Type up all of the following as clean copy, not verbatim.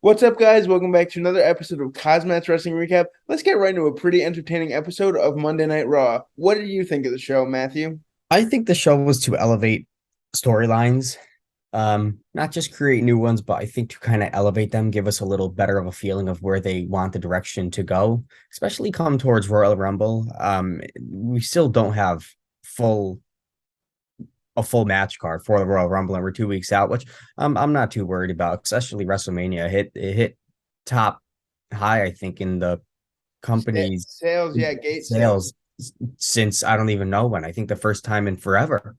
What's up, guys? Welcome back to another episode of KozMatt's Wrestling Recap. Let's get right into a pretty entertaining episode of Monday Night Raw. What did you think of the show, Matthew? I think the show was to elevate storylines, not just create new ones, but I think to kind of elevate them, give us a little better of a feeling of where they want the direction to go, especially come towards Royal Rumble. We still don't have full a full match card for the Royal Rumble, and we're 2 weeks out, which I'm not too worried about, especially WrestleMania it hit top high, I think, in the company's Sales, yeah, gate sales. sales since I don't even know when. I think the first time in forever.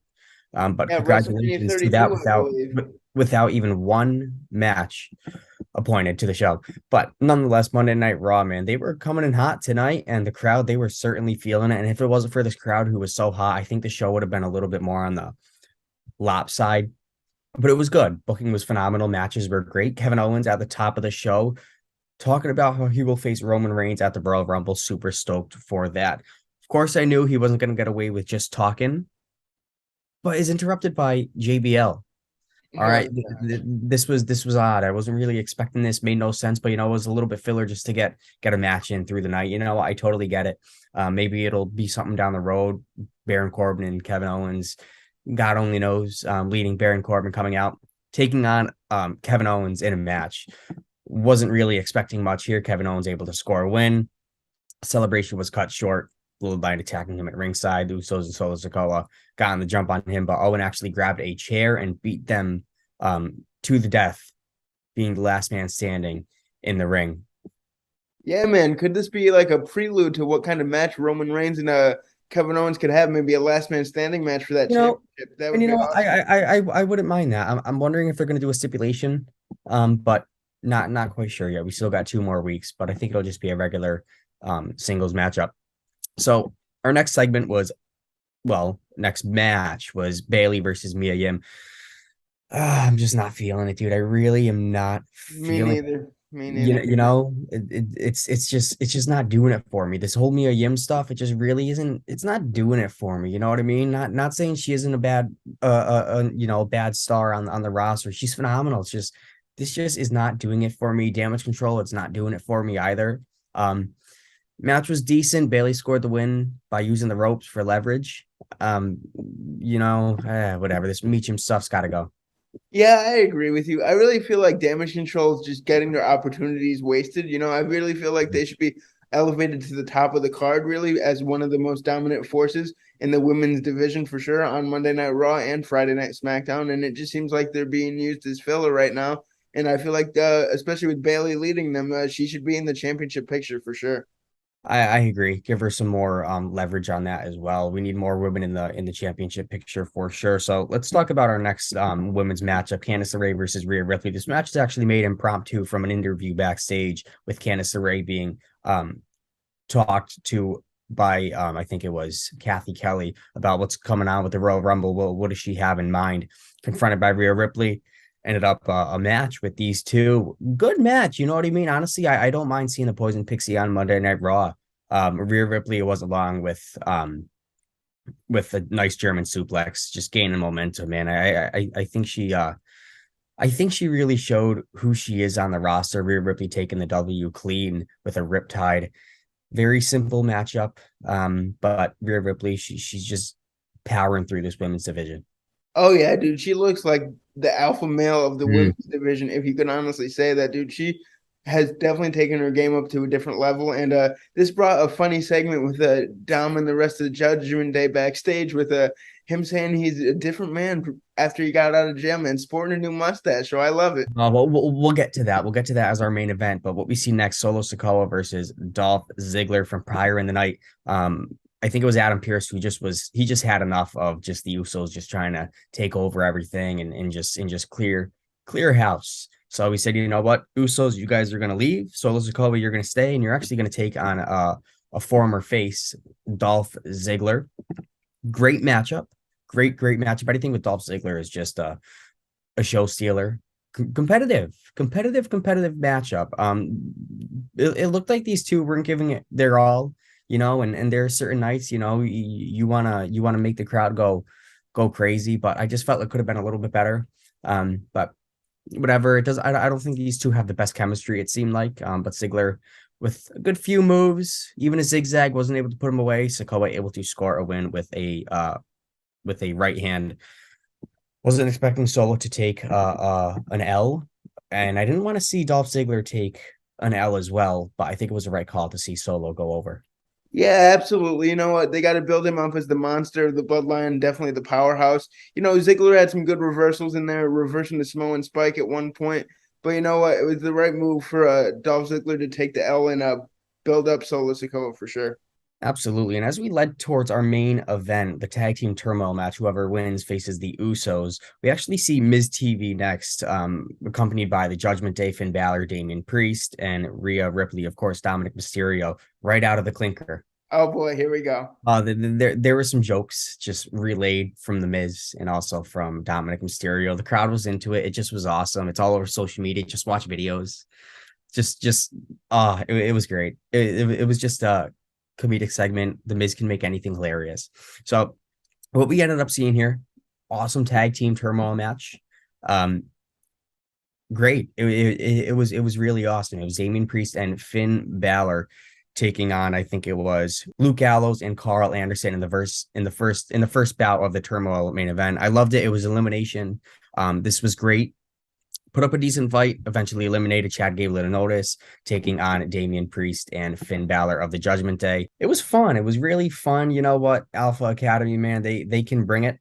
But Yeah, WrestleMania congratulations to that 32, I believe. without even one match appointed to the show. But nonetheless, Monday Night Raw, man, they were coming in hot tonight, and the crowd, they were certainly feeling it. And if it wasn't for this crowd who was so hot, I think the show would have been a little bit more on the lopside. But it was good. Booking was phenomenal. Matches were great. Kevin Owens at the top of the show talking about how he will face Roman Reigns at the Royal Rumble. Super stoked for that. Of course, I knew he wasn't going to get away with just talking, but is interrupted by JBL. All Oh, right, this was odd. I wasn't really expecting this. Made no sense, but it was a little bit filler just to get a match in through the night. I totally get it. Maybe it'll be something down the road. Baron Corbin and Kevin Owens, God only knows. Leading Baron Corbin coming out, taking on Kevin Owens in a match. Wasn't really expecting much here. Kevin Owens able to score a win. Celebration was cut short. Bloodline attacking him at ringside. The Usos and Solo Sikoa got on the jump on him, but Owen actually grabbed a chair and beat them to the death, being the last man standing in the ring. yeah, man. Could this be like a prelude to what kind of match Roman Reigns and Kevin Owens could have? Maybe a last man standing match for that You know, championship. That and would you be know, awesome. I wouldn't mind that. I'm wondering if they're going to do a stipulation, but not quite sure yet. We still got 2 more weeks, but I think it'll just be a regular singles matchup. So our next segment was, well, next match was Bayley versus Mia Yim. I'm just not feeling it, dude. I really am not Me feeling. neither. Me neither. It's just not doing it for me. This whole Mia Yim stuff, it just really isn't. It's not doing it for me. You know what I mean? Not saying she isn't a bad, bad star on the roster. She's phenomenal. It's just this just is not doing it for me. Damage control, it's not doing it for me either. Um, Match was decent. Bayley scored the win by using the ropes for leverage. Um, Whatever. This Meacham stuff's got to go. Yeah, I agree with you. I really feel like damage control is just getting their opportunities wasted. I really feel like they should be elevated to the top of the card, really, as one of the most dominant forces in the women's division for sure on Monday Night Raw and Friday Night SmackDown. And it just seems like they're being used as filler right now. And I feel like, especially with Bayley leading them, she should be in the championship picture for sure. I agree. Give her some more leverage on that as well. We need more women in the championship picture for sure. So let's talk about our next women's matchup: Candice LeRae versus Rhea Ripley. This match is actually made impromptu from an interview backstage with Candice LeRae being talked to by I think it was Kathy Kelly about what's coming on with the Royal Rumble. Well, what does she have in mind? Confronted by Rhea Ripley, ended up a match with these two. Good match, you know what I mean? Honestly, I don't mind seeing the Poison Pixie on Monday Night Raw. Rhea Ripley was along with a nice German suplex, just gaining momentum, man. I think she really showed who she is on the roster. Rhea Ripley taking the W clean with a riptide. Very simple matchup. But Rhea Ripley, she's just powering through this women's division. Oh yeah, dude. She looks like the alpha male of the Mm. women's division, if you can honestly say that, dude. She has definitely taken her game up to a different level. And this brought a funny segment with Dom and the rest of the Judgment Day backstage with him saying he's a different man after he got out of jail and sporting a new mustache. So I love it. We'll get to that. We'll get to that as our main event. But what we see next, Solo Sikoa versus Dolph Ziggler from prior in the night. I think it was Adam Pearce who he just had enough of just the Usos just trying to take over everything and just clear house. So we said, you know what, Usos, you guys are gonna leave. Solo Sikoa, you're gonna stay, and you're actually gonna take on a former face, Dolph Ziggler. Great matchup. Great matchup. Anything with Dolph Ziggler is just a show stealer. Competitive matchup. It looked like these two weren't giving it their all, and there are certain nights, you wanna make the crowd go crazy, but I just felt it could have been a little bit better. But whatever it does. I don't think these two have the best chemistry, it seemed like. But Ziggler with a good few moves, even a zigzag wasn't able to put him away. Sikoa able to score a win with a right hand. Wasn't expecting Solo to take an L, and I didn't want to see Dolph Ziggler take an L as well, but I think it was the right call to see Solo go over. Yeah, absolutely. You know what? They got to build him up as the monster of the bloodline, definitely the powerhouse. You know, Ziggler had some good reversals in there, reversing the Samoan spike at one point. But you know what? It was the right move for Dolph Ziggler to take the L and build up Solo Sikoa for sure. Absolutely. And as we led towards our main event, the tag team turmoil match, whoever wins faces the Usos. We actually see Miz TV next, accompanied by the Judgment Day, Finn Balor, Damian Priest, and Rhea Ripley, of course, Dominic Mysterio, right out of the clinker. Oh boy, here we go. There were some jokes just relayed from the Miz and also from Dominic Mysterio. The crowd was into it. It just was awesome. It's all over social media. Just watch videos. It was great. It was just comedic segment. The Miz can make anything hilarious. So what we ended up seeing here, awesome tag team turmoil match. Great. It was really awesome. It was Damian Priest and Finn Balor taking on, I think it was Luke Gallows and Carl Anderson in the first bout of the turmoil main event. I loved it. It was elimination. This was great. Put up a decent fight, eventually eliminated. Chad gave little notice, taking on Damian Priest and Finn Balor of the Judgment Day. It was fun. It was really fun. You know what? Alpha Academy, man, they can bring it.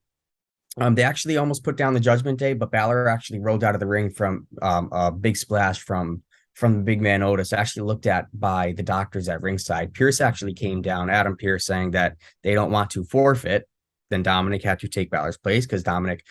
They actually almost put down the Judgment Day, but Balor actually rolled out of the ring from a big splash from the big man Otis, actually looked at by the doctors at ringside. Pierce actually came down, Adam Pierce, saying that they don't want to forfeit. Then Dominic had to take Balor's place because Dominic,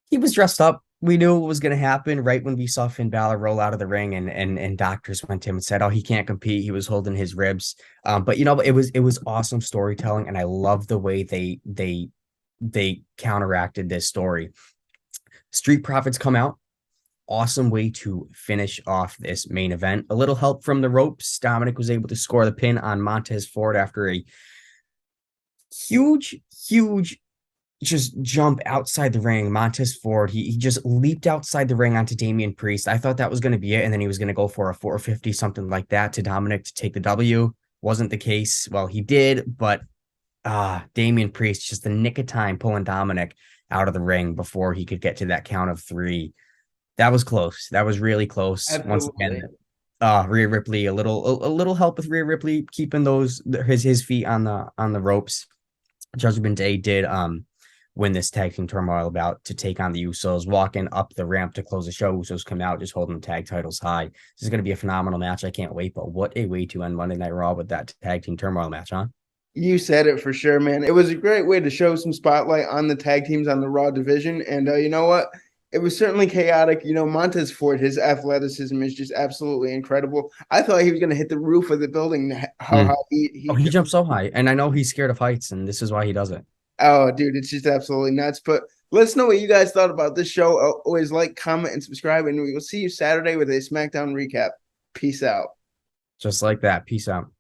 he was dressed up. We knew what was going to happen right when we saw Finn Balor roll out of the ring, and doctors went to him and said, "Oh, he can't compete. He was holding his ribs." But you know, it was awesome storytelling, and I love the way they counteracted this story. Street Profits come out. Awesome way to finish off this main event. A little help from the ropes. Dominic was able to score the pin on Montez Ford after a huge just jump outside the ring. Montez Ford, he just leaped outside the ring onto Damian Priest. I thought that was going to be it, and then he was going to go for a 450, something like that, to Dominic to take the W. Wasn't the case. Well, he did, but Damian Priest, just the nick of time pulling Dominic out of the ring before he could get to that count of three. That was close. That was really close. Absolutely. Once again, Rhea Ripley, a little help with Rhea Ripley keeping his feet on the ropes. Judgment Day did win this tag team turmoil bout to take on the Usos, walking up the ramp to close the show. Usos come out just holding the tag titles high. This is going to be a phenomenal match. I can't wait. But what a way to end Monday Night Raw with that tag team turmoil match, huh? You said it for sure, man. It was a great way to show some spotlight on the tag teams on the Raw division. And you know what? It was certainly chaotic. You know, Montez Ford, his athleticism is just absolutely incredible. I thought he was going to hit the roof of the building. How high he jumps so high. And I know he's scared of heights, and this is why he does it. Oh, dude, it's just absolutely nuts. But let us know what you guys thought about this show. Always like, comment, and subscribe. And we will see you Saturday with a SmackDown recap. Peace out. Just like that. Peace out.